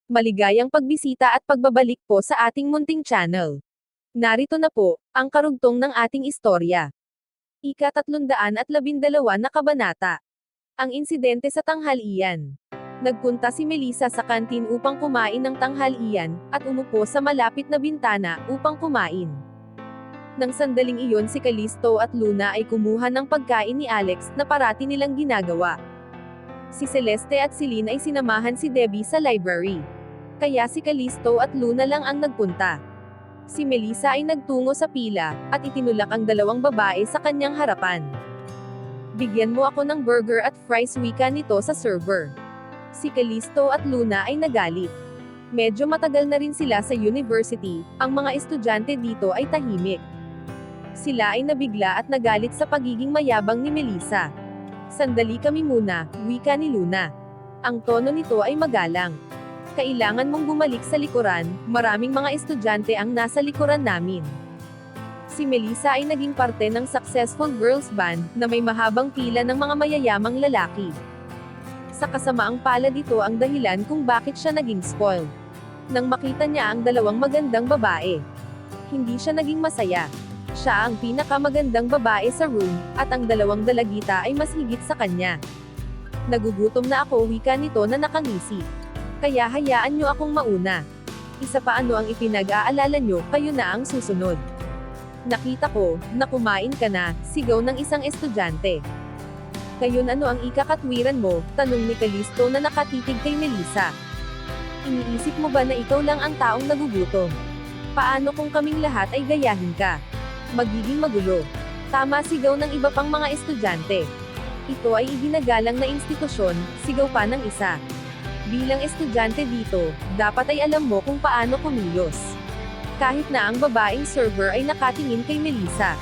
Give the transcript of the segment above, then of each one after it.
Maligayang pagbisita at pagbabalik po sa ating munting channel. Narito na po, ang karugtong ng ating istorya. Ika-312 na kabanata. Ang insidente sa tanghalian. Nagpunta si Melissa sa kantin upang kumain ng tanghalian, at umupo sa malapit na bintana upang kumain. Nang sandaling iyon si Callisto at Luna ay kumuha ng pagkain ni Alex na parati nilang ginagawa. Si Celeste at si Lynn ay sinamahan si Debbie sa library. Kaya si Callisto at Luna lang ang nagpunta. Si Melissa ay nagtungo sa pila, at itinulak ang dalawang babae sa kanyang harapan. Bigyan mo ako ng burger at fries, wika nito sa server. Si Callisto at Luna ay nagalit. Medyo matagal na rin sila sa university, ang mga estudyante dito ay tahimik. Sila ay nabigla at nagalit sa pagiging mayabang ni Melissa. Sandali kami muna, wika ni Luna. Ang tono nito ay magalang. Kailangan mong bumalik sa likuran, maraming mga estudyante ang nasa likuran namin. Si Melissa ay naging parte ng successful girls band, na may mahabang pila ng mga mayayamang lalaki. Sa kasamaang palad ito ang dahilan kung bakit siya naging spoiled. Nang makita niya ang dalawang magandang babae, hindi siya naging masaya. Siya ang pinakamagandang babae sa room, at ang dalawang dalagita ay mas higit sa kanya. Nagugutom na ako, wika nito na nakangisi. Kaya hayaan nyo akong mauna. Isa pa, ano ang ipinag-aalala nyo, kayo na ang susunod. Nakita ko, na kumain ka na, sigaw ng isang estudyante. Ngayon ano ang ikakatwiran mo, tanong ni Callisto na nakatitig kay Melissa. Iniisip mo ba na ikaw lang ang taong nagugutom? Paano kung kaming lahat ay gayahin ka? Magiging magulo. Tama, sigaw ng iba pang mga estudyante. Ito ay iginagalang na institusyon, sigaw pa ng isa. Bilang estudyante dito, dapat ay alam mo kung paano kumilos. Kahit na ang babaeng server ay nakatingin kay Melissa.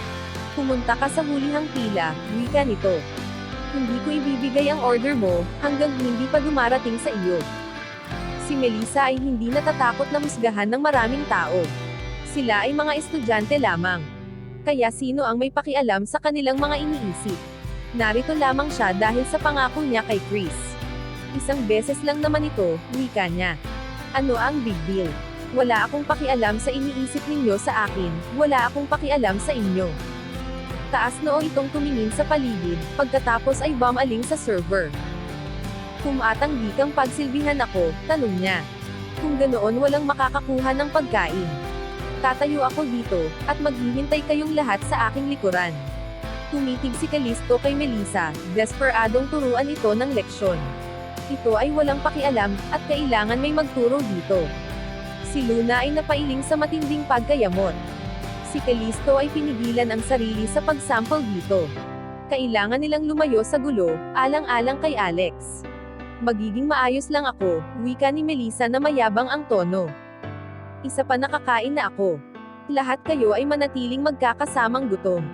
Pumunta ka sa hulihang pila, wika nito. Hindi ko ibibigay ang order mo, hanggang hindi pa dumarating sa iyo. Si Melissa ay hindi natatakot na musgahan ng maraming tao. Sila ay mga estudyante lamang. Kaya sino ang may pakialam sa kanilang mga iniisip? Narito lamang siya dahil sa pangako niya kay Chris. Isang beses lang naman ito, wika niya. Ano ang big deal? Wala akong pakialam sa iniisip ninyo sa akin, wala akong pakialam sa inyo. Taas noo itong tumingin sa paligid, pagkatapos ay bumaling sa server. Kumatang di kang pagsilbihan ako, tanong niya. Kung ganoon walang makakakuha ng pagkain. Tatayo ako dito, at maghihintay kayong lahat sa aking likuran. Tumitig si Callisto kay Melissa, desperadong turuan ito ng leksyon. Ito ay walang pakialam, at kailangan may magturo dito. Si Luna ay napailing sa matinding pagkayamot. Si Callisto ay pinigilan ang sarili sa pagsample dito. Kailangan nilang lumayo sa gulo, alang-alang kay Alex. Magiging maayos lang ako, wika ni Melissa na mayabang ang tono. Isa pa, nakakain na ako. Lahat kayo ay manatiling magkakasamang gutom.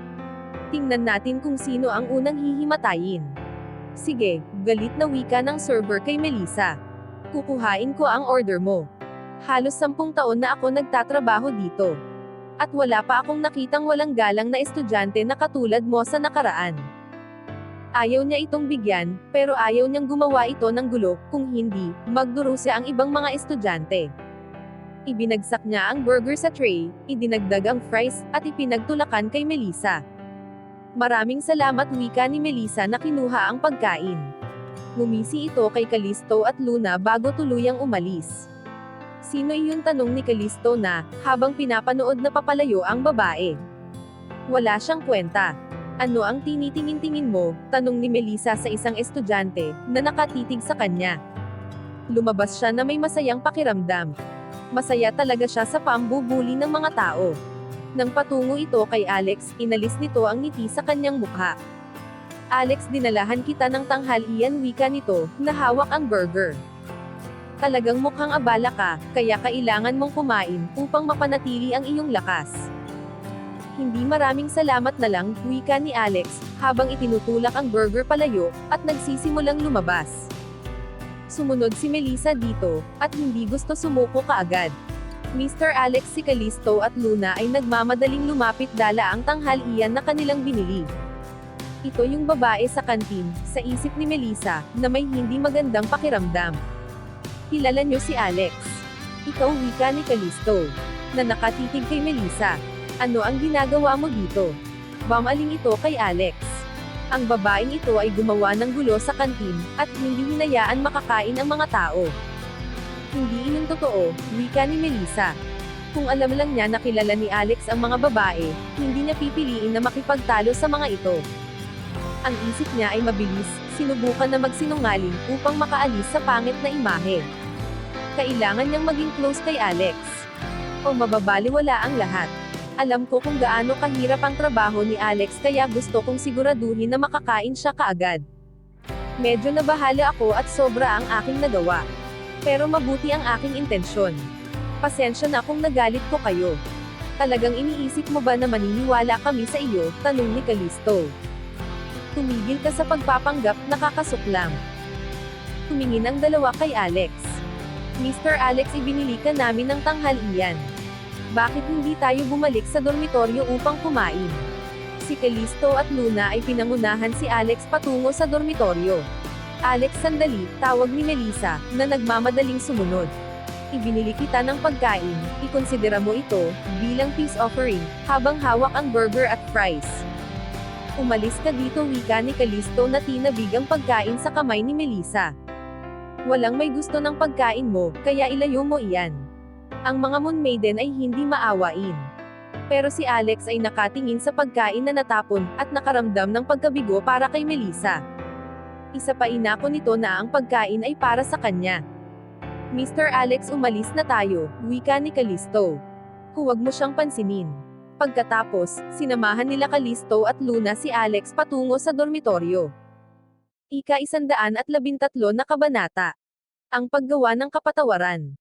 Tingnan natin kung sino ang unang hihimatayin. Sige, galit na wika ng server kay Melissa. Kukuhain ko ang order mo. Halos 10 taon na ako nagtatrabaho dito. At wala pa akong nakitang walang galang na estudyante na katulad mo sa nakaraan. Ayaw niya itong bigyan, pero ayaw niyang gumawa ito ng gulo, kung hindi, magdurusa ang ibang mga estudyante. Ibinagsak niya ang burger sa tray, idinagdag ang fries, at ipinagtulakan kay Melissa. Maraming salamat, wika ni Melissa na kinuha ang pagkain. Ngumisi ito kay Callisto at Luna bago tuluyang umalis. Sino iyon, tanong ni Callisto na, habang pinapanood na papalayo ang babae. Wala siyang kwenta. Ano ang tinitingin-tingin mo, tanong ni Melissa sa isang estudyante, na nakatitig sa kanya. Lumabas siya na may masayang pakiramdam. Masaya talaga siya sa pambubuli ng mga tao. Nang patungo ito kay Alex, inalis nito ang ngiti sa kanyang mukha. Alex, dinalahan kita ng tanghalian, wika nito, na hawak ang burger. Talagang mukhang abala ka, kaya kailangan mong kumain, upang mapanatili ang iyong lakas. Hindi, maraming salamat na lang, wika ni Alex, habang itinutulak ang burger palayo, at nagsisimulang lumabas. Sumunod si Melissa dito, at hindi gusto sumuko kaagad. Mr. Alex, si Callisto at Luna ay nagmamadaling lumapit dala ang tanghalian na kanilang binili. Ito yung babae sa kantin, sa isip ni Melissa, na may hindi magandang pakiramdam. Kilala niyo si Alex. Ikaw, wika ni Callisto, na nakatitig kay Melissa. Ano ang ginagawa mo dito? Bumaling ito kay Alex. Ang babaeng ito ay gumawa ng gulo sa kantin, at hindi hinayaan makakain ang mga tao. Hindi iyon totoo, wika ni Melissa. Kung alam lang niya na kilala ni Alex ang mga babae, hindi niya pipiliin na makipagtalo sa mga ito. Ang isip niya ay mabilis, sinubukan na magsinungaling upang makaalis sa pangit na imahe. Kailangan niyang maging close kay Alex. O mababaliwala ang lahat. Alam ko kung gaano kahirap ang trabaho ni Alex kaya gusto kong siguraduhin na makakain siya kaagad. Medyo nabahala ako at sobra ang aking nagawa. Pero mabuti ang aking intensyon. Pasensya na kung nagalit ko kayo. Talagang iniisip mo ba na maniniwala kami sa iyo? Tanong ni Callisto. Tumigil ka sa pagpapanggap, nakakasuklam. Tumingin ang dalawa kay Alex. Mr. Alex, ibinili ka namin ng tanghalian. Bakit hindi tayo bumalik sa dormitoryo upang kumain? Si Callisto at Luna ay pinangunahan si Alex patungo sa dormitoryo. Alex, sandali, tawag ni Melissa, na nagmamadaling sumunod. Ibinili kita ng pagkain, ikonsidera mo ito, bilang peace offering, habang hawak ang burger at fries. Umalis ka dito, wika ni Callisto na tinabig ang pagkain sa kamay ni Melissa. Walang may gusto ng pagkain mo, kaya ilayo mo iyan. Ang mga Moon Maiden ay hindi maawain. Pero si Alex ay nakatingin sa pagkain na natapon, at nakaramdam ng pagkabigo para kay Melissa. Isa pa inako nito na ang pagkain ay para sa kanya. Mr. Alex, umalis na tayo, wika ni Callisto. Huwag mo siyang pansinin. Pagkatapos, sinamahan nila Callisto at Luna si Alex patungo sa dormitoryo. Ika-113 na kabanata. Ang paggawa ng kapatawaran.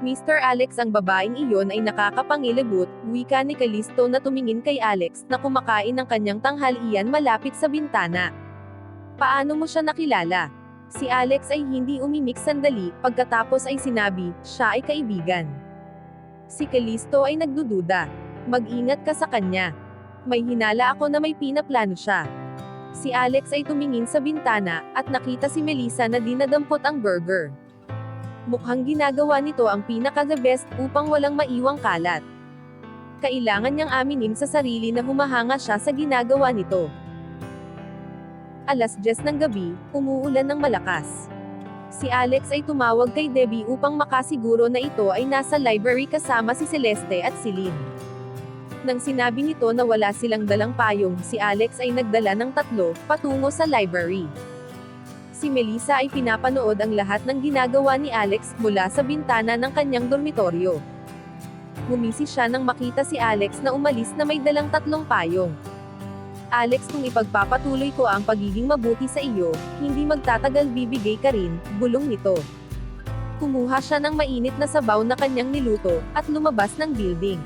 Mr. Alex, ang babaeng iyon ay nakakapangilabot, wika ni Callisto na tumingin kay Alex na kumakain ng kanyang tanghalian malapit sa bintana. Paano mo siya nakilala? Si Alex ay hindi umimik sandali, pagkatapos ay sinabi, siya ay kaibigan. Si Callisto ay nagdududa. Mag-ingat ka sa kanya. May hinala ako na may pinaplano siya. Si Alex ay tumingin sa bintana, at nakita si Melissa na dinadampot ang burger. Mukhang ginagawa nito ang pinaka-the best upang walang maiwang kalat. Kailangan niyang aminin sa sarili na humahanga siya sa ginagawa nito. 10:00 ng gabi, umuulan ng malakas. Si Alex ay tumawag kay Debbie upang makasiguro na ito ay nasa library kasama si Celeste at si Lynn. Nang sinabi nito na wala silang dalang payong, si Alex ay nagdala ng 3 patungo sa library. Si Melissa ay pinapanood ang lahat ng ginagawa ni Alex mula sa bintana ng kanyang dormitoryo. Ngumisi siya nang makita si Alex na umalis na may dalang 3 payong. Alex, kung ipagpapatuloy ko ang pagiging mabuti sa iyo, hindi magtatagal bibigay ka rin, bulong nito. Kumuha siya ng mainit na sabaw na kanyang niluto, at lumabas ng building.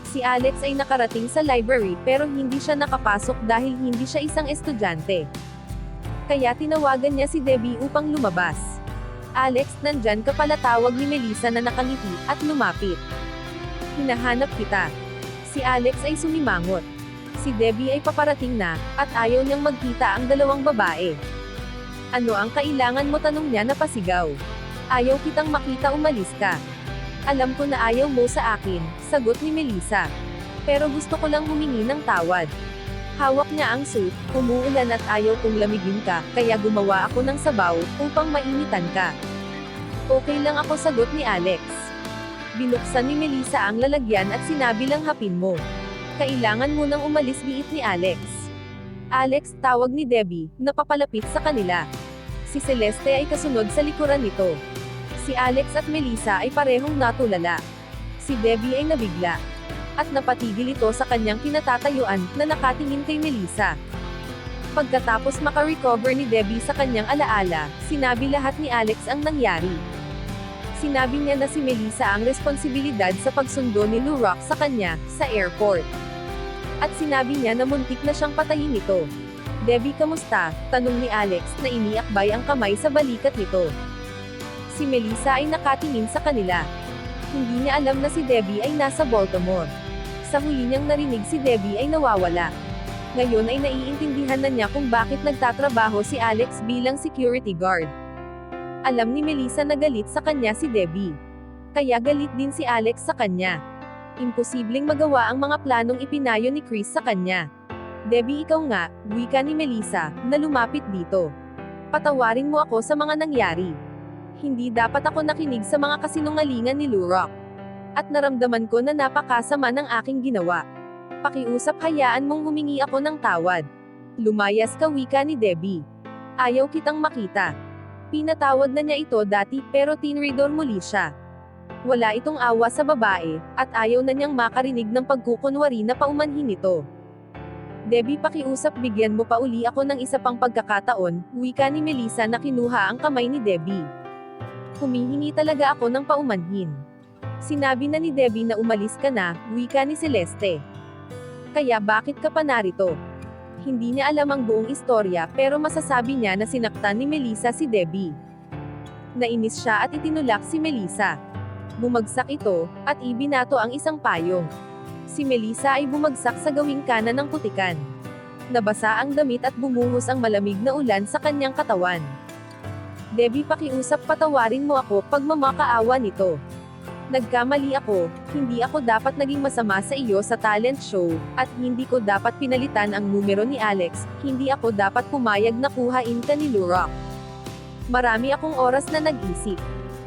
Si Alex ay nakarating sa library pero hindi siya nakapasok dahil hindi siya isang estudyante. Kaya tinawagan niya si Debbie upang lumabas. Alex, nandyan ka pala, tawag ni Melissa na nakangiti, at lumapit. Hinahanap kita. Si Alex ay sumimangot. Si Debbie ay paparating na, at ayaw niyang magkita ang dalawang babae. Ano ang kailangan mo, tanong niya na pasigaw. Ayaw kitang makita, umalis ka. Alam ko na ayaw mo sa akin, sagot ni Melissa. Pero gusto ko lang humingi ng tawad. Hawak niya ang suit, umuulan at ayaw kong lamigin ka, kaya gumawa ako ng sabaw, upang mainitan ka. Okay lang ako, sagot ni Alex. Binuksan ni Melissa ang lalagyan at sinabi lang, hapin mo. Kailangan mo nang umalis, giit ni Alex. Alex, tawag ni Debbie, na papalapit sa kanila. Si Celeste ay kasunod sa likuran nito. Si Alex at Melissa ay parehong natulala. Si Debbie ay nabigla. At napatigil ito sa kanyang kinatatayuan, na nakatingin kay Melissa. Pagkatapos makarecover ni Debbie sa kanyang alaala, sinabi lahat ni Alex ang nangyari. Sinabi niya na si Melissa ang responsibilidad sa pagsundo ni Lou Rock sa kanya, sa airport. At sinabi niya na muntik na siyang patayin nito. Debbie, kamusta? Tanong ni Alex, na iniakbay ang kamay sa balikat nito. Si Melissa ay nakatingin sa kanila. Hindi niya alam na si Debbie ay nasa Baltimore. Sa huli niyang narinig, si Debbie ay nawawala. Ngayon ay naiintindihan na niya kung bakit nagtatrabaho si Alex bilang security guard. Alam ni Melissa na galit sa kanya si Debbie. Kaya galit din si Alex sa kanya. Imposibleng magawa ang mga planong ipinayo ni Chris sa kanya. Debbie, ikaw nga, wika ni Melissa, na lumapit dito. Patawarin mo ako sa mga nangyari. Hindi dapat ako nakinig sa mga kasinungalingan ni Lurok. At naramdaman ko na napakasama ng aking ginawa. Pakiusap, hayaan mong humingi ako ng tawad. Lumayas ka, wika ni Debbie. Ayaw kitang makita. Pinatawad na niya ito dati, pero tinridor muli siya. Wala itong awa sa babae, at ayaw na niyang makarinig ng pagkukunwari na paumanhin ito. Debbie, pakiusap, bigyan mo pa uli ako ng isa pang pagkakataon, wika ni Melissa na kinuha ang kamay ni Debbie. Humihingi talaga ako ng paumanhin. Sinabi na ni Debbie na umalis ka na, wika ni Celeste. Kaya bakit ka pa narito? Hindi niya alam ang buong istorya, pero masasabi niya na sinaktan ni Melissa si Debbie. Nainis siya at itinulak si Melissa. Bumagsak ito, at ibinato ang isang payong. Si Melissa ay bumagsak sa gawing kanan ng putikan. Nabasa ang damit at bumuhos ang malamig na ulan sa kanyang katawan. Debbie, pakiusap, patawarin mo ako, pagmamakaawa nito. Nagkamali ako, hindi ako dapat naging masama sa iyo sa talent show, at hindi ko dapat pinalitan ang numero ni Alex, hindi ako dapat pumayag na kuhain ka ni Lurok. Marami akong oras na nag-isip.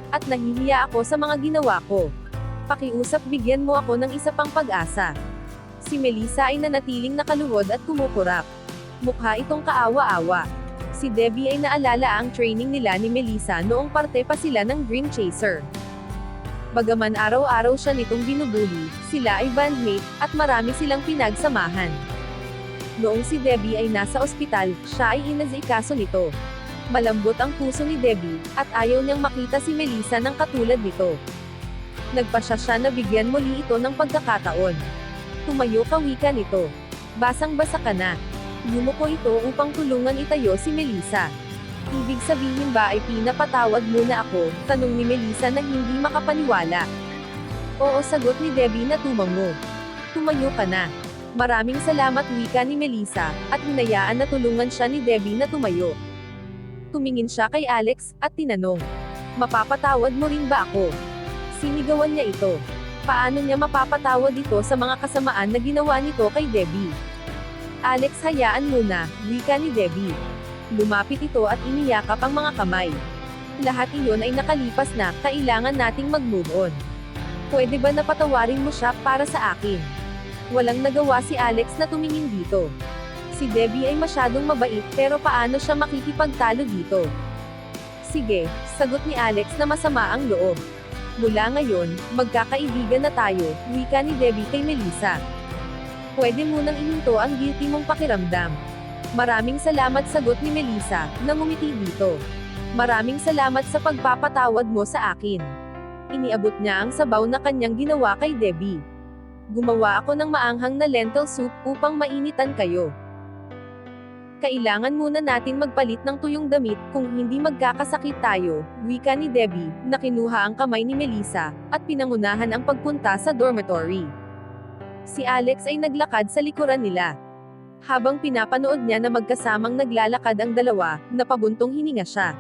At nahihiya ako sa mga ginawa ko. Pakiusap, bigyan mo ako ng isa pang pag-asa. Si Melissa ay nanatiling nakaluhod at kumukurap. Mukha itong kaawa-awa. Si Debbie ay naalala ang training nila ni Melissa noong parte pa sila ng Dream Chaser. Bagaman araw-araw siya nitong binubuli, sila ay bandmate, at marami silang pinagsamahan. Noong si Debbie ay nasa ospital, siya ay inasikaso nito. Malambot ang puso ni Debbie, at ayaw niyang makita si Melissa ng katulad nito. Nagpasya siya na bigyan muli ito ng pagkakataon. Tumayo ka, wika nito. Basang-basa ka na. Yumuko ito upang tulungan itayo si Melissa. Ibig sabihin ba ay pinapatawad muna ako? Tanong ni Melissa na hindi makapaniwala. Oo, sagot ni Debbie na tumango. Tumayo ka na. Maraming salamat, wika ni Melissa, at hinayaan na tulungan siya ni Debbie na tumayo. Tumingin siya kay Alex, at tinanong, mapapatawad mo rin ba ako? Sinigawan niya ito. Paano niya mapapatawad ito sa mga kasamaan na ginawa nito kay Debbie? Alex, hayaan muna, wika ni Debbie. Lumapit ito at iniyakap ang mga kamay. Lahat iyon ay nakalipas na, kailangan nating mag-move on. Pwede ba napatawarin mo siya para sa akin? Walang nagawa si Alex na tumingin dito. Si Debbie ay masyadong mabait, pero paano siya makikipagtalo dito? Sige, sagot ni Alex na masama ang loob. Mula ngayon, magkakaibigan na tayo, wika ni Debbie kay Melissa. Pwede munang ihinto ang guilty mong pakiramdam. Maraming salamat, sagot ni Melissa, na ngumiti dito. Maraming salamat sa pagpapatawad mo sa akin. Iniabot niya ang sabaw na kanyang ginawa kay Debbie. Gumawa ako ng maanghang na lentil soup upang mainitan kayo. Kailangan muna natin magpalit ng tuyong damit kung hindi magkakasakit tayo, wika ni Debbie, na kinuha ang kamay ni Melissa, at pinangunahan ang pagpunta sa dormitory. Si Alex ay naglakad sa likuran nila. Habang pinapanood niya na magkasamang naglalakad ang dalawa, napabuntong hininga siya.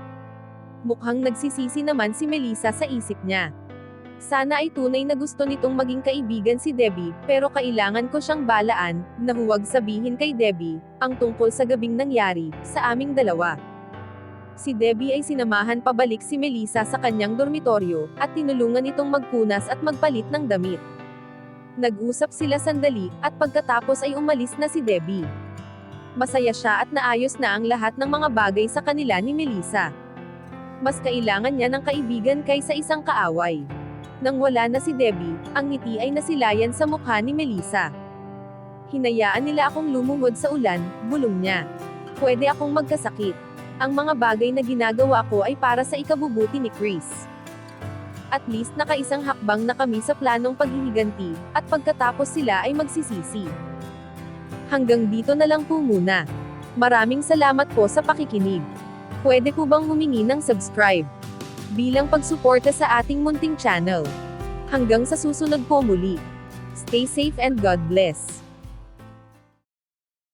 Mukhang nagsisisi naman si Melissa sa isip niya. Sana ay tunay na gusto nitong maging kaibigan si Debbie, pero kailangan ko siyang balaan, na huwag sabihin kay Debbie, ang tungkol sa gabing nangyari, sa aming dalawa. Si Debbie ay sinamahan pabalik si Melissa sa kanyang dormitoryo, at tinulungan itong magpunas at magpalit ng damit. Nag-usap sila sandali, at pagkatapos ay umalis na si Debbie. Masaya siya at naayos na ang lahat ng mga bagay sa kanila ni Melissa. Mas kailangan niya ng kaibigan kaysa isang kaaway. Nang wala na si Debbie, ang ngiti ay nasilayan sa mukha ni Melissa. Hinayaan nila akong lumuhod sa ulan, bulong niya. Pwede akong magkasakit. Ang mga bagay na ginagawa ko ay para sa ikabubuti ni Chris. At least nakaisang hakbang na kami sa planong paghihiganti, at pagkatapos sila ay magsisisi. Hanggang dito na lang po muna. Maraming salamat po sa pakikinig. Pwede po bang humingi ng subscribe? Bilang pagsuporta sa ating munting channel. Hanggang sa susunod po muli. Stay safe and God bless.